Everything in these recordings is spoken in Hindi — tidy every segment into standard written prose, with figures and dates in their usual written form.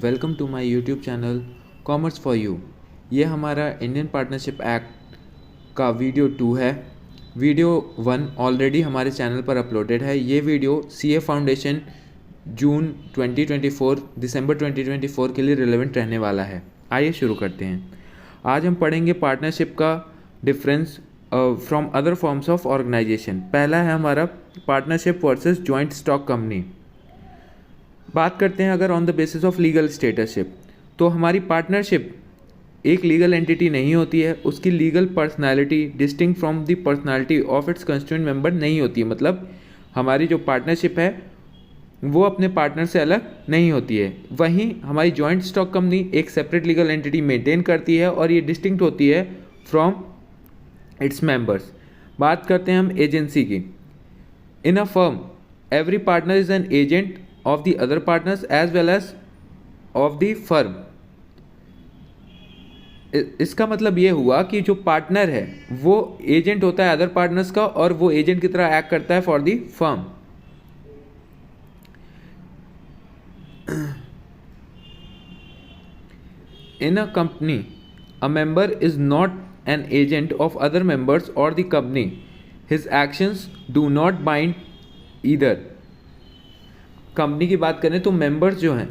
Welcome to my YouTube channel commerce for you. ये हमारा इंडियन पार्टनरशिप एक्ट का वीडियो 2 है। वीडियो 1 ऑलरेडी हमारे चैनल पर अपलोडेड है। ये वीडियो सीए फाउंडेशन जून 2024 दिसंबर 2024 के लिए रिलेवेंट रहने वाला है। आइए शुरू करते हैं। आज हम पढ़ेंगे पार्टनरशिप का difference from other forms of organization. पहला है हमारा partnership versus joint stock company. बात करते हैं अगर on the basis of legal statusship, तो हमारी पार्टनरशिप एक लीगल एंटिटी नहीं होती है, उसकी legal personality distinct from the personality of its constituent member नहीं होती है। मतलब हमारी जो पार्टनरशिप है वो अपने पार्टनर से अलग नहीं होती है। वहीं हमारी जॉइंट स्टॉक कंपनी एक सेपरेट लीगल एंटिटी मेंटेन करती है और ये डिस्टिंक्ट होती है फ्रॉम इट्स मेंबर्स। बात करते हैं हम एजेंसी की। In a firm every partner is an agent of the other partners as well as of the firm। इसका मतलब ये हुआ कि जो पार्टनर है वो एजेंट होता है अदर पार्टनर्स का और वो एजेंट की तरह एक्ट करता है for the firm. In a company a member is not an agent of other members और the company, his actions do not bind either. Company की बात करें तो मेंबर्स जो हैं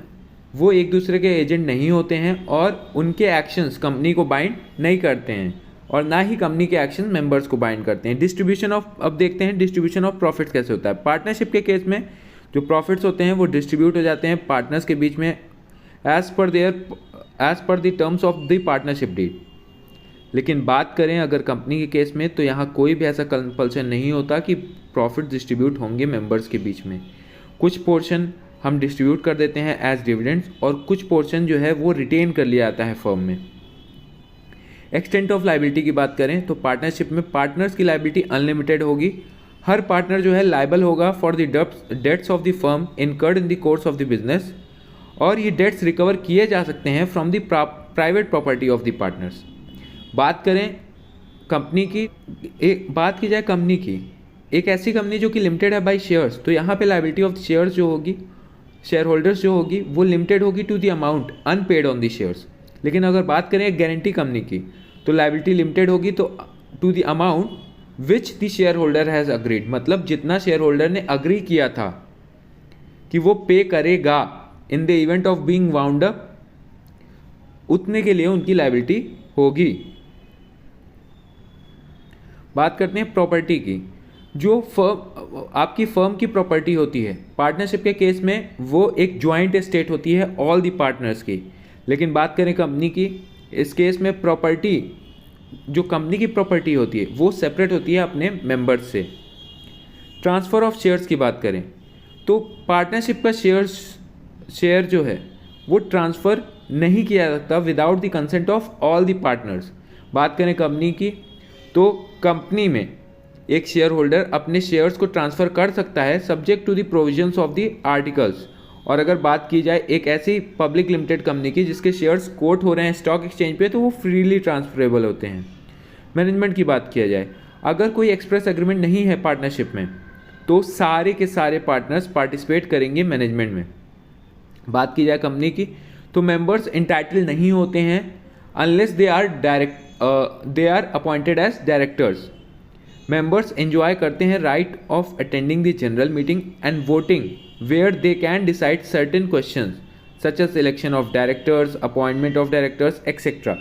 वो एक दूसरे के एजेंट नहीं होते हैं और उनके एक्शंस कंपनी को बाइंड नहीं करते हैं और ना ही कंपनी के एक्शन मेंबर्स को बाइंड करते हैं। डिस्ट्रीब्यूशन ऑफ, अब देखते हैं डिस्ट्रीब्यूशन ऑफ प्रॉफिट्स कैसे होता है। पार्टनरशिप के केस में जो प्रॉफिट्स होते हैं वो डिस्ट्रीब्यूट हो जाते हैं पार्टनर्स के बीच में as per the terms of the partnership deed. लेकिन बात करें अगर कंपनी के केस में तो यहाँ कोई भी ऐसा कंपल्सन नहीं होता कि प्रॉफिट डिस्ट्रीब्यूट होंगे मेंबर्स के बीच में। कुछ पोर्शन हम डिस्ट्रीब्यूट कर देते हैं एज डिविडेंड्स और कुछ पोर्शन जो है वो रिटेन कर लिया जाता है फर्म में। एक्सटेंट ऑफ लाइबिलिटी की बात करें तो पार्टनरशिप में पार्टनर्स की लाइबिलिटी अनलिमिटेड होगी। हर पार्टनर जो है लाइबल होगा for the debts of the firm incurred in the course of the business और ये डेट्स रिकवर किए जा सकते हैं from the private property of the partners. बात करें कंपनी की, बात की जाए कंपनी की, एक ऐसी कंपनी जो कि लिमिटेड है बाय शेयर्स, तो यहाँ पे लाइबिलिटी ऑफ शेयर्स जो होगी, शेयर होल्डर्स जो होगी वो लिमिटेड होगी to the amount unpaid on the shares. लेकिन अगर बात करें एक गारंटी कंपनी की तो लाइबिलिटी लिमिटेड होगी तो to the amount which the share holder has agreed. मतलब जितना शेयर होल्डर ने अग्री किया था कि वो पे करेगा in the event of being wound up, उतने के लिए उनकी लाइबिलिटी होगी। बात करते हैं प्रॉपर्टी की। जो फर्म आपकी फर्म की प्रॉपर्टी होती है पार्टनरशिप के केस में वो एक जॉइंट एस्टेट होती है ऑल दी पार्टनर्स की। लेकिन बात करें कंपनी की, इस केस में प्रॉपर्टी, जो कंपनी की प्रॉपर्टी होती है वो सेपरेट होती है अपने मेंबर्स से। ट्रांसफ़र ऑफ शेयर्स की बात करें तो पार्टनरशिप का शेयर जो है वो ट्रांसफ़र नहीं किया जा सकता without the consent of all the partners. बात करें कंपनी की तो कंपनी में एक शेयर होल्डर अपने शेयर्स को ट्रांसफ़र कर सकता है subject to the provisions of the articles. और अगर बात की जाए एक ऐसी पब्लिक लिमिटेड कंपनी की जिसके शेयर्स कोट हो रहे हैं स्टॉक एक्सचेंज पे तो वो फ्रीली ट्रांसफरेबल होते हैं। मैनेजमेंट की बात किया जाए, अगर कोई एक्सप्रेस एग्रीमेंट नहीं है पार्टनरशिप में तो सारे के सारे पार्टनर्स पार्टिसिपेट करेंगे मैनेजमेंट में। बात की जाए कंपनी की तो मेंबर्स इंटाइटल नहीं होते हैं unless they are appointed as directors. Members enjoy करते हैं right of attending the general meeting and voting where they can decide certain questions such as election of directors, appointment of directors etcetera.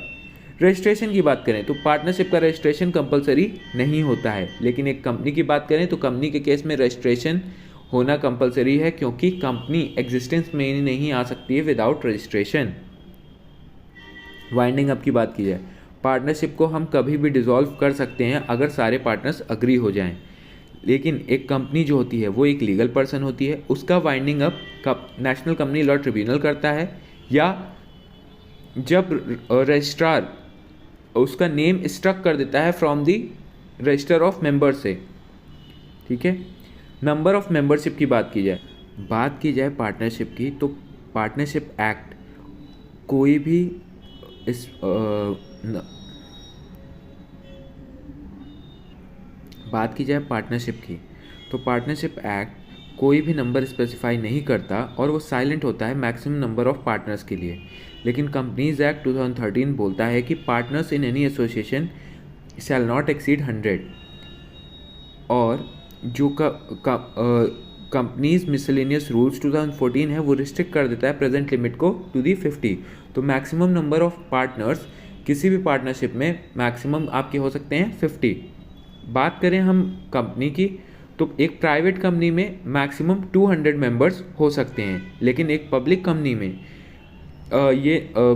Registration की बात करें तो पार्टनरशिप का रजिस्ट्रेशन कंपलसरी नहीं होता है। लेकिन एक कंपनी की बात करें तो कंपनी के केस में रजिस्ट्रेशन होना कंपलसरी है क्योंकि कंपनी एग्जिस्टेंस में ही नहीं आ सकती है विदाउट रजिस्ट्रेशन। वाइंडिंग अप की बात की जाए, पार्टनरशिप को हम कभी भी डिसॉल्व कर सकते हैं अगर सारे पार्टनर्स अग्री हो जाएं। लेकिन एक कंपनी जो होती है वो एक लीगल पर्सन होती है, उसका winding up national company law tribunal करता है या जब रजिस्ट्रार उसका नेम स्ट्रक कर देता है from the register of member से। ठीक है। नंबर ऑफ मेंबरशिप की बात की जाए पार्टनरशिप की तो पार्टनरशिप एक्ट कोई भी बात की जाए पार्टनरशिप की तो पार्टनरशिप एक्ट कोई भी नंबर स्पेसिफाई नहीं करता और वो साइलेंट होता है मैक्सिमम नंबर ऑफ पार्टनर्स के लिए। लेकिन कंपनीज एक्ट 2013 बोलता है कि partners in any association shall not exceed 100, और जो कंपनीज मिसलेनियस रूल्स 2014 है वो रिस्ट्रिक्ट कर देता है प्रेजेंट लिमिट को टू दी 50। तो मैक्सिमम नंबर ऑफ पार्टनर्स किसी भी पार्टनरशिप में मैक्सिमम आपके हो सकते हैं 50। बात करें हम कंपनी की, तो एक प्राइवेट कंपनी में मैक्सिमम 200 मेंबर्स हो सकते हैं, लेकिन एक पब्लिक कंपनी में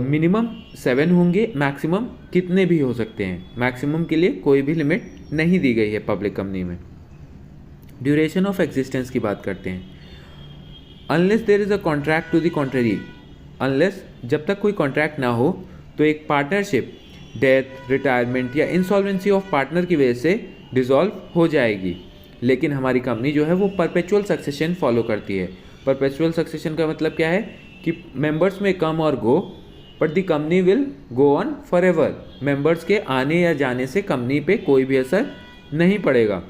मिनिमम 7 होंगे, मैक्सिमम कितने भी हो सकते हैं। मैक्सिमम के लिए कोई भी लिमिट नहीं दी गई है पब्लिक कंपनी में। ड्यूरेशन ऑफ एग्जिस्टेंस की बात करते हैं। Unless there is a contract to the contrary, unless जब तक कोई कॉन्ट्रैक्ट ना हो तो एक पार्टनरशिप डेथ, रिटायरमेंट या इंसॉल्वेंसी ऑफ पार्टनर की वजह से डिसॉल्व हो जाएगी। लेकिन हमारी कंपनी जो है वो परपेचुअल सक्सेशन फॉलो करती है। परपेचुअल सक्सेशन का मतलब क्या है कि मेंबर्स में कम और go, but the company will go on forever. Members के आने या जाने से कंपनी पे कोई भी असर नहीं पड़ेगा।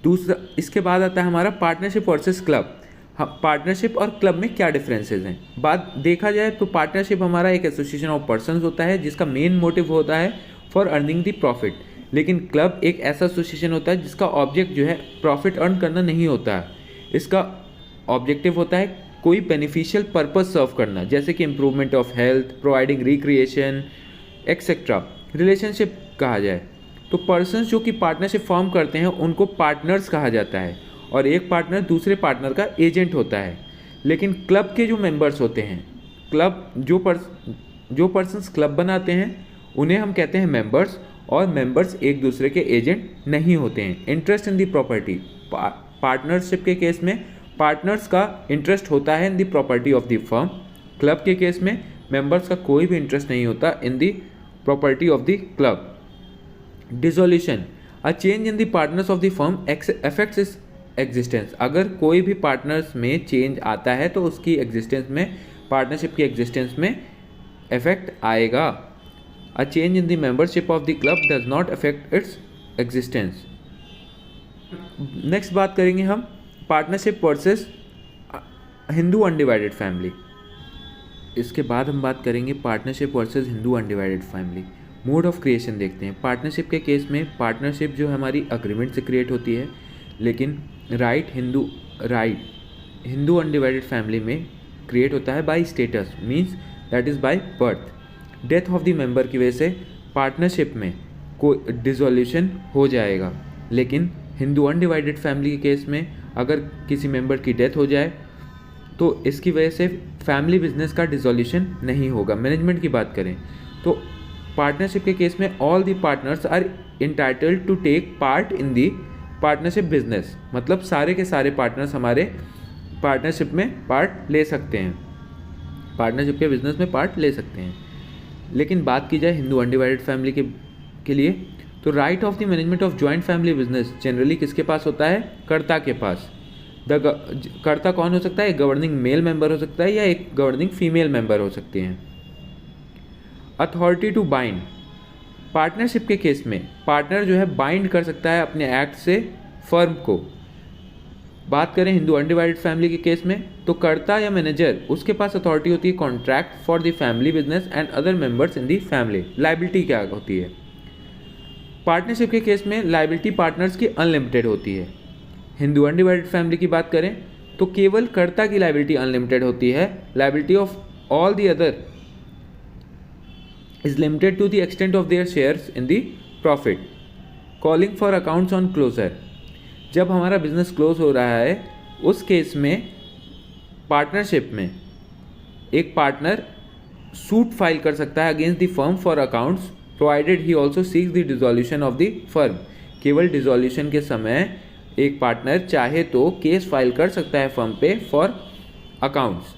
दूसरा, इसके बाद आता है हमारा पार्टनरशिप वर्सेस क्लब। हाँ, पार्टनरशिप और क्लब में क्या डिफरेंसेस हैं। बात देखा जाए तो पार्टनरशिप हमारा एक एसोसिएशन ऑफ पर्सन्स होता है जिसका मेन मोटिव होता है फॉर अर्निंग द प्रॉफिट। लेकिन क्लब एक ऐसा एसोसिएशन होता है जिसका ऑब्जेक्ट जो है प्रॉफिट अर्न करना नहीं होता है। इसका ऑब्जेक्टिव होता है कोई बेनिफिशियल पर्पस सर्व करना, जैसे कि improvement of health, providing recreation etcetera. Relationship कहा जाए तो पर्सन्स जो कि पार्टनरशिप फॉर्म करते हैं उनको पार्टनर्स कहा जाता है, और एक पार्टनर दूसरे पार्टनर का एजेंट होता है। लेकिन क्लब के जो मेंबर्स होते हैं, क्लब जो पर्सन्स क्लब बनाते हैं उन्हें हम कहते हैं मेंबर्स, और मेंबर्स एक दूसरे के एजेंट नहीं होते हैं। Interest in the property, partnership के केस में पार्टनर्स का इंटरेस्ट होता है in the property of the firm. Club के केस में मेंबर्स का कोई भी इंटरेस्ट नहीं होता in the property of the club. Dissolution, a change in the partners of the firm affects its existence. अगर कोई भी पार्टनर्स में चेंज आता है तो उसकी एग्जिस्टेंस में, पार्टनरशिप की एग्जिस्टेंस में इफेक्ट आएगा। A change in the membership of the club does not affect its existence. Next बात करेंगे हम partnership versus Hindu undivided family. इसके बाद हम बात करेंगे partnership versus Hindu undivided family. Mode of creation देखते हैं। पार्टनरशिप के केस में पार्टनरशिप जो हमारी अग्रीमेंट से क्रिएट होती है, लेकिन राइट हिंदू अनडिवाइडेड फैमिली में क्रिएट होता है by status, means that is by birth. Death of the member की वजह से पार्टनरशिप में कोई डिसोल्यूशन हो जाएगा। लेकिन हिंदू अनडिवाइडेड फैमिली के केस में अगर किसी मेंबर की डेथ हो जाए तो इसकी वजह से फैमिली बिजनेस का डिसोल्यूशन नहीं होगा। मैनेजमेंट की बात करें तो पार्टनरशिप के केस में all the partners are entitled to take part in the partnership business, मतलब सारे के सारे पार्टनर्स हमारे पार्टनरशिप में पार्ट ले सकते हैं, पार्टनरशिप के बिजनेस में पार्ट ले सकते हैं। लेकिन बात की जाए हिंदू अनडिवाइडेड फैमिली के लिए तो right of the management of joint family business generally किसके पास होता है? कर्ता के पास। कर्ता कौन हो सकता है? एक गवर्निंग मेल मेंबर हो सकता है या एक गवर्निंग फीमेल मेंबर हो सकती हैं। अथॉरिटी टू बाइंड, पार्टनरशिप के केस में पार्टनर जो है बाइंड कर सकता है अपने एक्ट से फर्म को। बात करें हिंदू अनडिवाइडेड फैमिली के केस में तो कर्ता या मैनेजर उसके पास अथॉरिटी होती है contract for the family business and other members in the family. Liability क्या होती है? पार्टनरशिप के केस में लायबिलिटी पार्टनर्स की अनलिमिटेड होती है। हिंदू अनडिवाइडेड फैमिली की बात करें तो केवल कर्ता की लायबिलिटी अनलिमिटेड होती है। Liability of all the other is limited to the extent of their shares in the profit. Calling for accounts on closure, जब हमारा बिजनेस क्लोज हो रहा है उस केस में पार्टनरशिप में एक पार्टनर सूट फाइल कर सकता है against the firm for accounts provided he also seeks the dissolution of the firm. केवल डिसोल्यूशन के समय एक पार्टनर चाहे तो केस फाइल कर सकता है फर्म पे फॉर अकाउंट्स।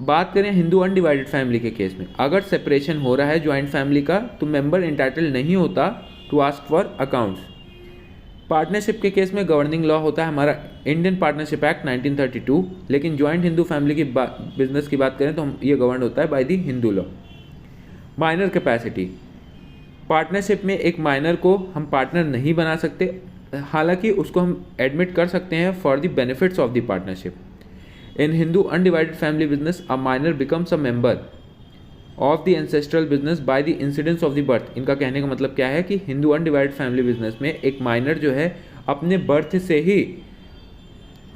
बात करें हिंदू अनडिवाइडेड फैमिली के केस में, अगर सेपरेशन हो रहा है ज्वाइंट फैमिली का तो मेंबर इंटाइटल नहीं होता to ask for accounts. Partnership के केस में गवर्निंग लॉ होता है हमारा इंडियन पार्टनरशिप एक्ट 1932, लेकिन ज्वाइंट हिंदू फैमिली की बिजनेस की बात करें तो ये गवर्न होता है by the Hindu law. Minor capacity, partnership में एक माइनर को हम पार्टनर नहीं बना सकते हालांकि उसको हम एडमिट कर सकते हैं for the benefits of the partnership. In Hindu undivided family business a minor becomes a member of the ancestral business by the incidence of the birth. इनका कहने का मतलब क्या है कि हिंदू अनडिवाइडेड फैमिली बिजनेस में एक माइनर जो है अपने बर्थ से ही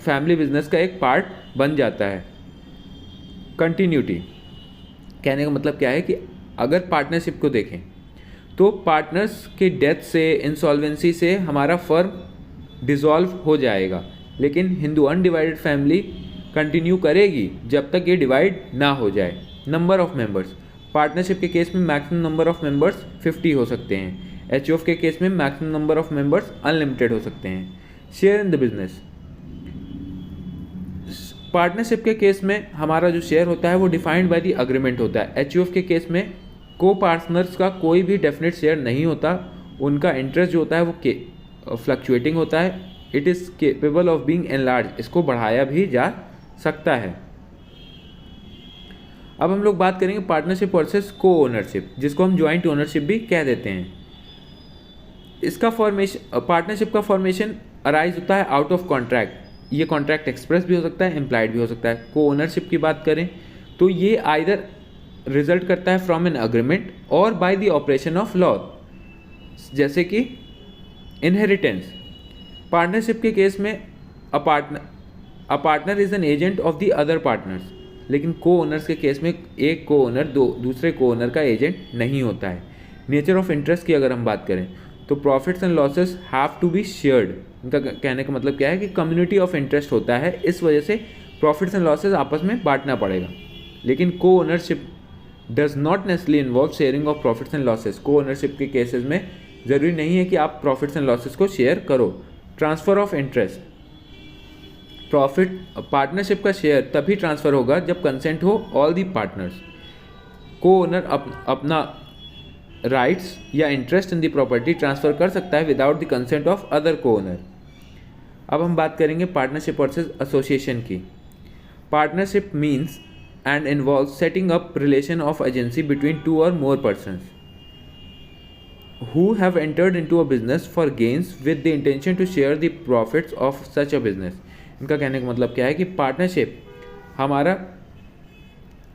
फैमिली बिजनेस का एक पार्ट बन जाता है। कंटिन्यूटी कहने का मतलब क्या है कि अगर पार्टनरशिप को देखें तो पार्टनर्स के डेथ से, इंसॉल्वेंसी से हमारा फर्म डिसॉल्व हो जाएगा, लेकिन हिंदू अनडिवाइडेड फैमिली कंटिन्यू करेगी जब तक ये डिवाइड ना हो जाए। नंबर ऑफ मेंबर्स, पार्टनरशिप के केस में मैक्सिमम नंबर ऑफ मेंबर्स 50 हो सकते हैं। एचयूएफ के केस में maximum number of members unlimited हो सकते हैं। Share in the business, partnership के केस में हमारा जो शेयर होता है वो डिफाइंड बाय द अग्रीमेंट होता है। एचयूएफ के केस में को पार्टनर्स का कोई भी डेफिनेट शेयर नहीं होता, उनका इंटरेस्ट जो होता है वो फ्लक्चुएटिंग होता है। It is capable of being enlarge, इसको बढ़ाया भी जा सकता है। अब हम लोग बात करेंगे पार्टनरशिप वर्सेस को ओनरशिप, जिसको हम ज्वाइंट ओनरशिप भी कह देते हैं। इसका फॉर्मेशन, पार्टनरशिप का फॉर्मेशन अराइज होता है आउट ऑफ कॉन्ट्रैक्ट। ये कॉन्ट्रैक्ट एक्सप्रेस भी हो सकता है, इम्प्लाइड भी हो सकता है। को ओनरशिप की बात करें तो ये आइदर रिजल्ट करता है फ्रॉम एन अग्रीमेंट और by the operation of law, जैसे कि इनहेरिटेंस। पार्टनरशिप के केस में a partner is an agent of the other partners, लेकिन को ओनर्स के केस में एक को ओनर दूसरे को ओनर का एजेंट नहीं होता है। नेचर ऑफ इंटरेस्ट की अगर हम बात करें तो profits and losses have to be shared. इनका कहने का मतलब क्या है कि कम्युनिटी ऑफ इंटरेस्ट होता है, इस वजह से प्रॉफिट्स एंड लॉसेस आपस में बांटना पड़ेगा। लेकिन को ownership does not necessarily involve sharing of profits and losses. को ओनरशिप के केसेस में ज़रूरी नहीं है कि आप प्रॉफिट्स एंड लॉसेस को शेयर करो। ट्रांसफ़र ऑफ इंटरेस्ट, पार्टनरशिप का शेयर तभी ट्रांसफ़र होगा जब कंसेंट हो ऑल दी पार्टनर्स। को ओनर अपना राइट्स या interest in the property transfer कर सकता है without the consent of other को ओनर। अब हम बात करेंगे पार्टनरशिप वर्सेस एसोसिएशन की। Partnership means and involve setting up relation of agency between two और मोर persons who have entered into a business for gains with the intention to share the profits of such a business। इनका कहने का मतलब क्या है कि पार्टनरशिप हमारा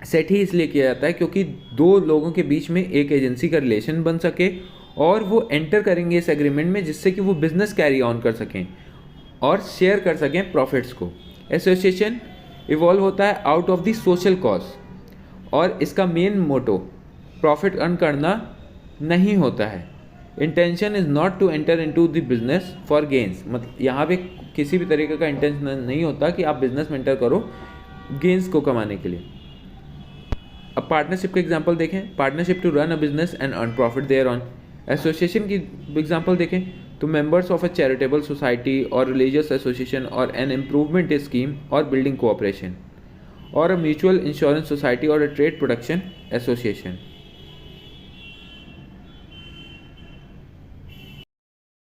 सेट ही इसलिए किया जाता है क्योंकि दो लोगों के बीच में एक एजेंसी का रिलेशन बन सके और वो एंटर करेंगे इस एग्रीमेंट में, जिससे कि वो बिजनेस कैरी ऑन कर सकें और शेयर कर सकें प्रॉफिट्स को। एसोसिएशन इवॉल्व होता है out of the social cause और इसका मेन मोटो प्रॉफिट अर्न करना नहीं होता है। Intention is not to enter into the business for gains, मतलब यहाँ पे किसी भी तरीके का इंटेंशन नहीं होता कि आप बिजनेस में एंटर करो गेंस को कमाने के लिए। अब पार्टनरशिप के एग्जांपल देखें, partnership to run a business and earn profit thereon. Association की एग्जांपल देखें तो members of a charitable society और रिलीजियस एसोसिएशन और एन इम्प्रूवमेंट स्कीम और बिल्डिंग कोऑपरेशन और अ म्यूचुअल इंश्योरेंस सोसाइटी और अ ट्रेड प्रोडक्शन एसोसिएशन।